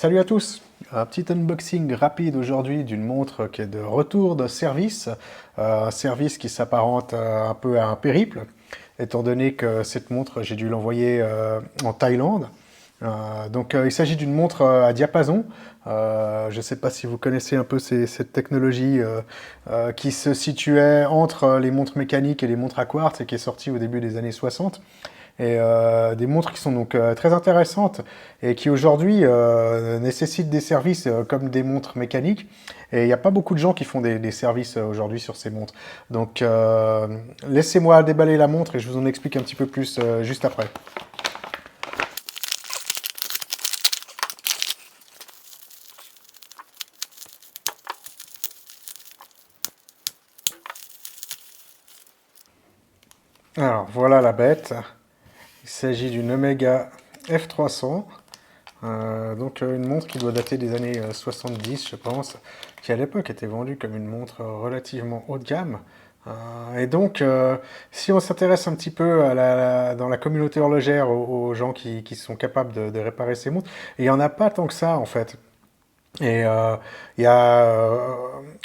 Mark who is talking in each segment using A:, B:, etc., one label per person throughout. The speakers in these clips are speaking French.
A: Salut à tous! Un petit unboxing rapide aujourd'hui d'une montre qui est de retour de service, un service qui s'apparente un peu à un périple, étant donné que cette montre, j'ai dû l'envoyer en Thaïlande. Il s'agit d'une montre à diapason. Je ne sais pas si vous connaissez un peu cette technologie qui se situait entre les montres mécaniques et les montres à quartz et qui est sortie au début des années 60. Et des montres qui sont donc très intéressantes et qui aujourd'hui nécessitent des services comme des montres mécaniques. Et il n'y a pas beaucoup de gens qui font des services aujourd'hui sur ces montres. Donc laissez-moi déballer la montre et je vous en explique un petit peu plus juste après. Alors voilà la bête. Il s'agit d'une Omega F300. Une montre qui doit dater des années 70, je pense, qui à l'époque était vendue comme une montre relativement haut de gamme. Si on s'intéresse un petit peu dans la communauté horlogère aux gens qui sont capables de réparer ces montres, il n'y en a pas tant que ça en fait. Et il y a,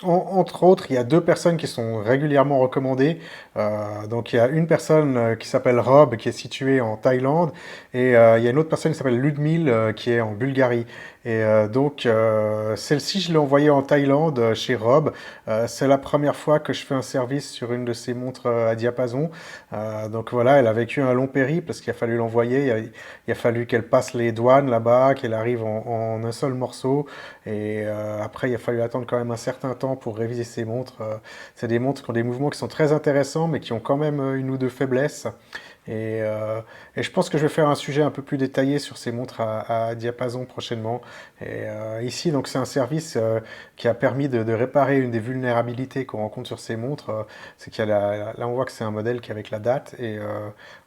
A: entre autres, il y a deux personnes qui sont régulièrement recommandées. Il y a une personne qui s'appelle Rob, qui est située en Thaïlande, et il y a une autre personne qui s'appelle Ludmil, qui est en Bulgarie. Celle-ci, je l'ai envoyée en Thaïlande, chez Rob. C'est la première fois que je fais un service sur une de ces montres à diapason. Elle a vécu un long périple parce qu'il a fallu l'envoyer. Il a fallu qu'elle passe les douanes là-bas, qu'elle arrive en un seul morceau. Et après, il a fallu attendre quand même un certain temps pour réviser ces montres. C'est des montres qui ont des mouvements qui sont très intéressants, mais qui ont quand même une ou deux faiblesses. Et, euh, et je pense que je vais faire un sujet un peu plus détaillé sur ces montres à diapason prochainement. Ici, donc, c'est un service qui a permis de réparer une des vulnérabilités qu'on rencontre sur ces montres. C'est qu'il y a là, on voit que c'est un modèle qui est avec la date.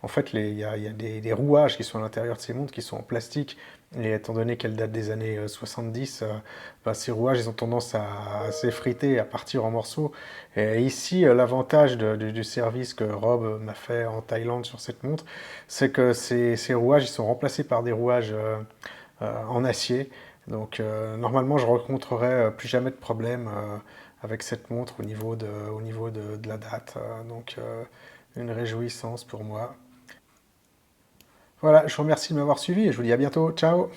A: En fait, il y a des rouages qui sont à l'intérieur de ces montres qui sont en plastique. Et étant donné qu'elles datent des années 70, ces rouages ils ont tendance à s'effriter, à partir en morceaux. Et ici, l'avantage du service que Rob m'a fait en Thaïlande sur cette montre, c'est que ces rouages ils sont remplacés par des rouages en acier. Normalement, je ne rencontrerai plus jamais de problème avec cette montre au niveau de la date. Une réjouissance pour moi. Voilà, je vous remercie de m'avoir suivi et je vous dis à bientôt. Ciao!